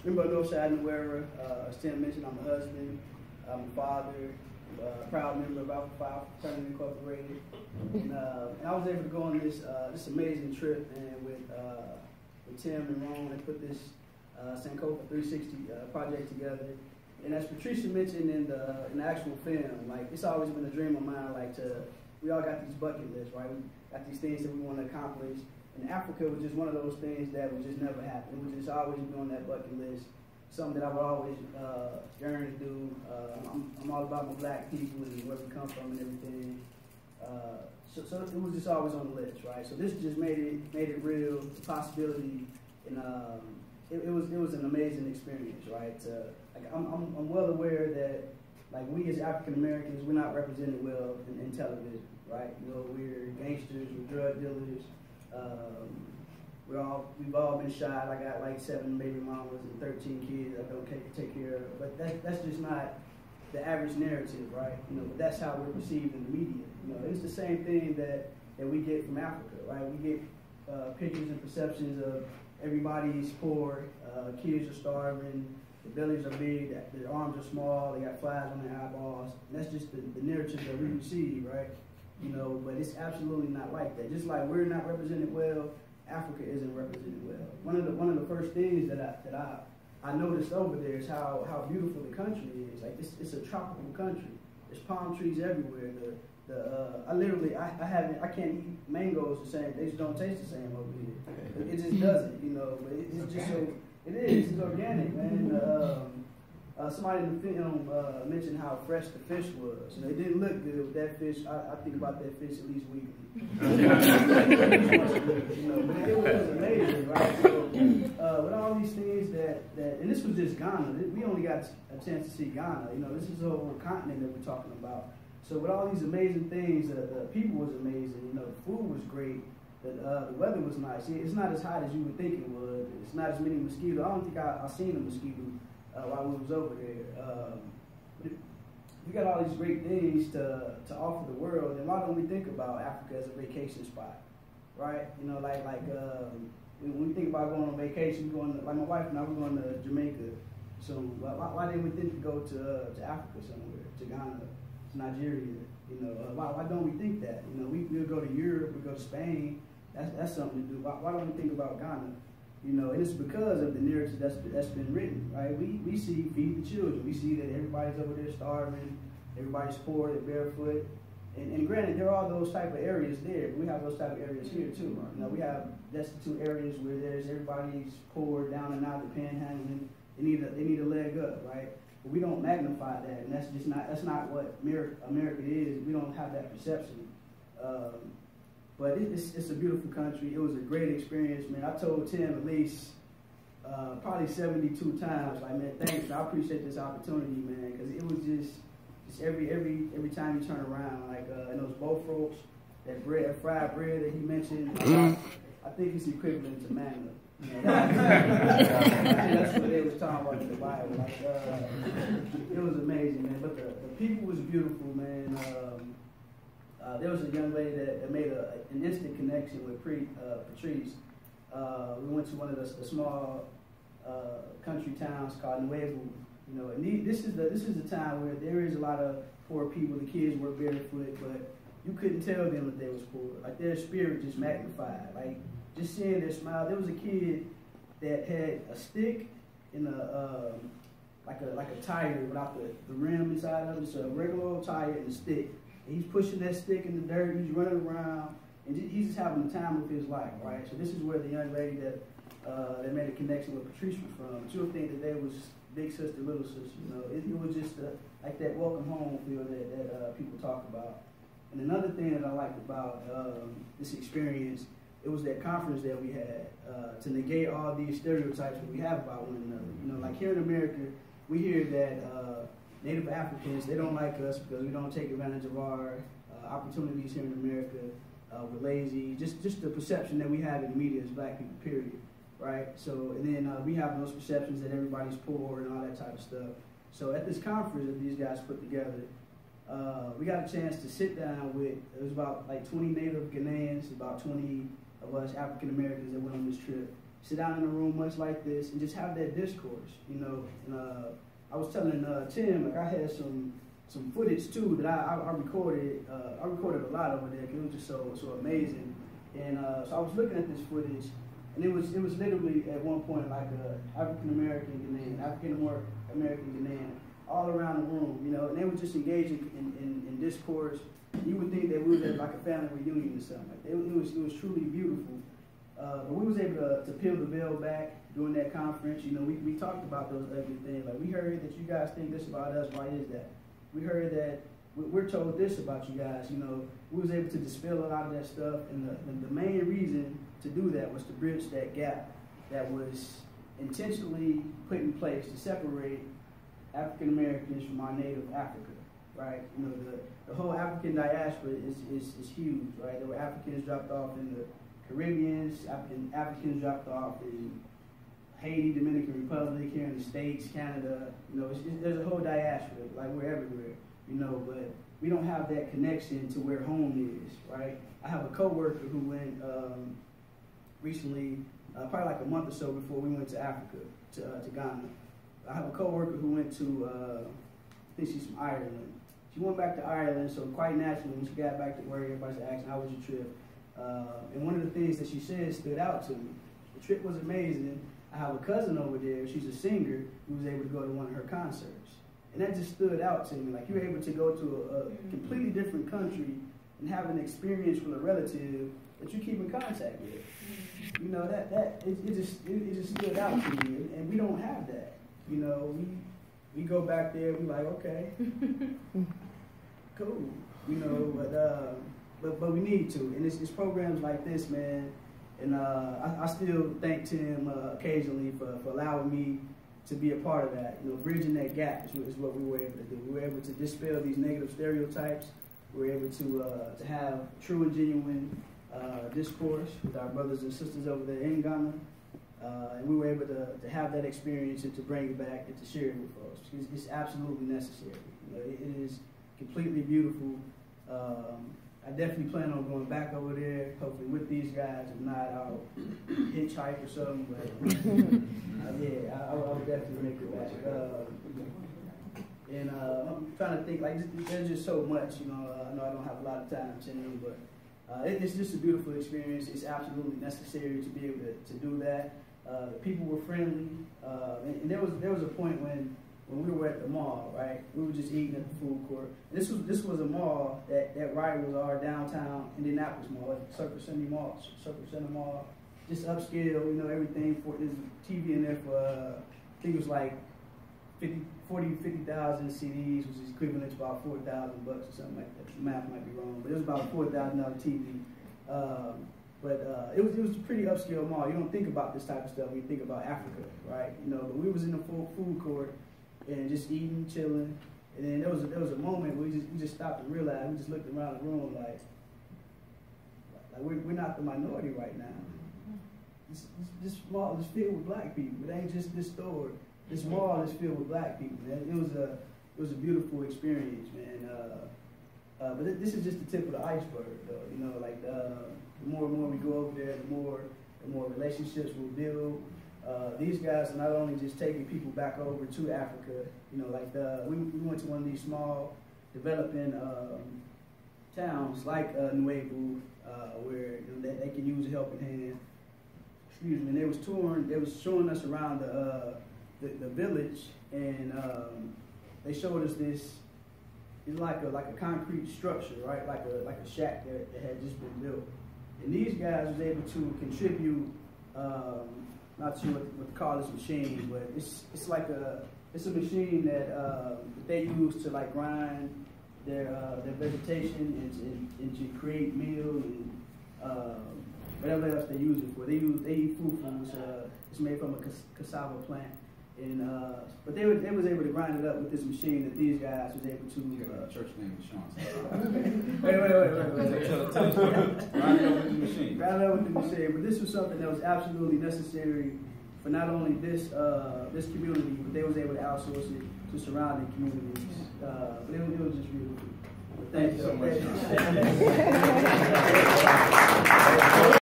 Remember Northside and Wera, as Tim mentioned, I'm a husband, I'm a father, proud member of Alpha Phi Fraternity Incorporated. And I was able to go on this amazing trip, and with Tim and Ron, they put this Sankofa 360 project together. And as Patricia mentioned in the actual film, like, it's always been a dream of mine, like, we all got these bucket lists, right? We got these things that we want to accomplish. And Africa was just one of those things that would just never happen. It would just always be on that bucket list. Something that I would always yearn to do. I'm all about my black people and where we come from and everything. So it was just always on the list, right? So this just made it real, the possibility, and it was an amazing experience, right? Like, I'm well aware that, like, we as African Americans, we're not represented well in television, right? You know, we're gangsters, we're drug dealers. We've all been shot. I got like 7 baby mamas and 13 kids I don't take care of. But that's just not the average narrative, right? You know, but that's how we're perceived in the media. You know, it's the same thing that we get from Africa, right? We get pictures and perceptions of everybody's poor, kids are starving, the bellies are big, their arms are small, they got flies on their eyeballs. And that's just the narrative that we receive, right? You know, but it's absolutely not like that. Just like we're not represented well, Africa isn't represented well. One of the first things that I noticed over there is how beautiful the country is. Like, it's a tropical country. There's palm trees everywhere. I can't eat mangoes the same. They just don't taste the same over here. It just doesn't, you know. But it's just so it is. It's organic, man. Somebody in the film mentioned how fresh the fish was. You know, it didn't look good with that fish. I think about that fish at least weekly. You know, but it was amazing, right? So, with all these things that, and this was just Ghana. We only got a chance to see Ghana. You know, this is the whole continent that we're talking about. So with all these amazing things, the people was amazing. You know, the food was great. The weather was nice. It's not as hot as you would think it was. It's not as many mosquitoes. I don't think I seen a mosquito while we was over there. But we got all these great things to offer the world, and why don't we think about Africa as a vacation spot, right? You know, like when we think about going on vacation, like my wife and I, we're going to Jamaica. So why didn't we think to go to Africa somewhere, to Ghana, to Nigeria? You know, why don't we think that? You know, we'll go to Europe, we'll go to Spain. That's something to do. Why don't we think about Ghana? You know, and it's because of the narrative that's been written, right? We see feed the children. We see that everybody's over there starving, everybody's poor, they're barefoot. And granted, there are those type of areas there, but we have those type of areas here too. You know, we have destitute areas where everybody's poor, down and out, the panhandling. They need a leg up, right? But we don't magnify that, and that's not what America is. We don't have that perception. But it's a beautiful country. It was a great experience, man. I told Tim at least probably 72 times, like, man, thanks. I appreciate this opportunity, man, because it was just every time you turn around, like, and those bofrokes, that fried bread that he mentioned, I think it's equivalent to manna. You know, that's what they was talking about in the Bible. Like, it was amazing, man. But the people was beautiful, man. There was a young lady that made an instant connection with Patrice. We went to one of the small country towns called Nuevo. You know, and this is the time where there is a lot of poor people. The kids were barefoot, but you couldn't tell them that they was poor. Like, their spirit just magnified. Like, just seeing their smile. There was a kid that had a stick and like a tire without the rim inside of it. So a regular old tire and a stick. And he's pushing that stick in the dirt. He's running around, and he's just having the time of his life, right? So this is where the young lady that made a connection with Patrice was from. But you'll think that they was big sister, little sister. You know, it was just like that welcome home feel that people talk about. And another thing that I liked about this experience, it was that conference that we had to negate all these stereotypes that we have about one another. You know, like here in America, we hear that Native Africans, they don't like us because we don't take advantage of our opportunities here in America. We're lazy. Just the perception that we have in the media as black people, period. Right? So, and then we have those perceptions that everybody's poor and all that type of stuff. So at this conference that these guys put together, we got a chance to sit down with, it was about like 20 native Ghanaians, about 20 of us African Americans that went on this trip, sit down in a room much like this and just have that discourse, you know. And I was telling Tim, like I had some footage too that I recorded. I recorded a lot over there because it was just so amazing. And so I was looking at this footage, and it was literally at one point like a African American Ghanaian, all around the room, you know, and they were just engaging in discourse. You would think that we was at like a family reunion or something. Like it was truly beautiful. But we was able to peel the veil back during that conference. You know, we talked about those ugly things. Like we heard that you guys think this about us. Why is that? We heard that we're told this about you guys. You know, we was able to dispel a lot of that stuff, and the main reason to do that was to bridge that gap that was intentionally put in place to separate African Americans from our native Africa, right? You know, the whole African diaspora is huge, right? There were Africans dropped off in the Caribbeans, Africans dropped off in Haiti, Dominican Republic, here in the States, Canada. You know, there's a whole diaspora, like we're everywhere, you know, but we don't have that connection to where home is, right? I have a coworker who went recently, probably like a month or so before we went to Africa, to Ghana. I have a coworker who went to, I think she's from Ireland. She went back to Ireland, so quite naturally, when she got back to work, everybody's asking, how was your trip? And one of the things that she said stood out to me. The trip was amazing. I have a cousin over there, she's a singer, who was able to go to one of her concerts. And that just stood out to me. Like, you're able to go to a completely different country and have an experience with a relative that you keep in contact with. You know, it just stood out to me. And we don't have that. You know, we go back there, we like, okay, cool. You know, but we need to. And it's programs like this, man. And I still thank Tim occasionally for allowing me to be a part of that. You know, bridging that gap is what we were able to do. We were able to dispel these negative stereotypes. We were able to have true and genuine discourse with our brothers and sisters over there in Ghana. And we were able to have that experience and to bring it back and to share it with folks. It's absolutely necessary. You know, it is completely beautiful. I definitely plan on going back over there, hopefully with these guys. If not, I'll hitchhike or something. But yeah, I will definitely make it back. And I'm trying to think, like, there's just so much, you know. I know I don't have a lot of time to you, but it's just a beautiful experience. It's absolutely necessary to be able to do that. People were friendly, and there was a point when we were at the mall, right? We were just eating at the food court. And this was a mall that right was our downtown Indianapolis mall, Circus Center Mall, just upscale, you know, everything. There's a TV in there for I think it was like 50,000 CDs, which is equivalent to about $4,000 or something like that. The math might be wrong, but it was about a $4,000 TV. But it was a pretty upscale mall. You don't think about this type of stuff when you think about Africa, right? You know, but we was in the food court and just eating, chilling, and then there was a moment where we just stopped and realized. We just looked around the room like we're not the minority right now. This mall is filled with black people. It ain't just this store. This mall is filled with black people, man. It was a beautiful experience, man. But this is just the tip of the iceberg, though. You know, like the more and more we go over there, the more relationships we'll build. These guys are not only just taking people back over to Africa. You know, like we went to one of these small developing towns like Nuevo, where you know, they can use a helping hand. Excuse me. And they was showing us around the village, and they showed us this. It's like a concrete structure, right? Like a shack that had just been built. And these guys was able to contribute. Not sure what to call this machine, but it's a machine that they use to like grind their vegetation and to create meal and whatever else they use it for. They eat fufu. It's made from a cassava plant. And but they was able to grind it up with this machine that these guys was able to. Church name is Shawn. Wait. Grind it up with the machine. Grind it up with the machine. But this was something that was absolutely necessary for not only this community, but they was able to outsource it to surrounding communities. But it was just beautiful. Thank you so much.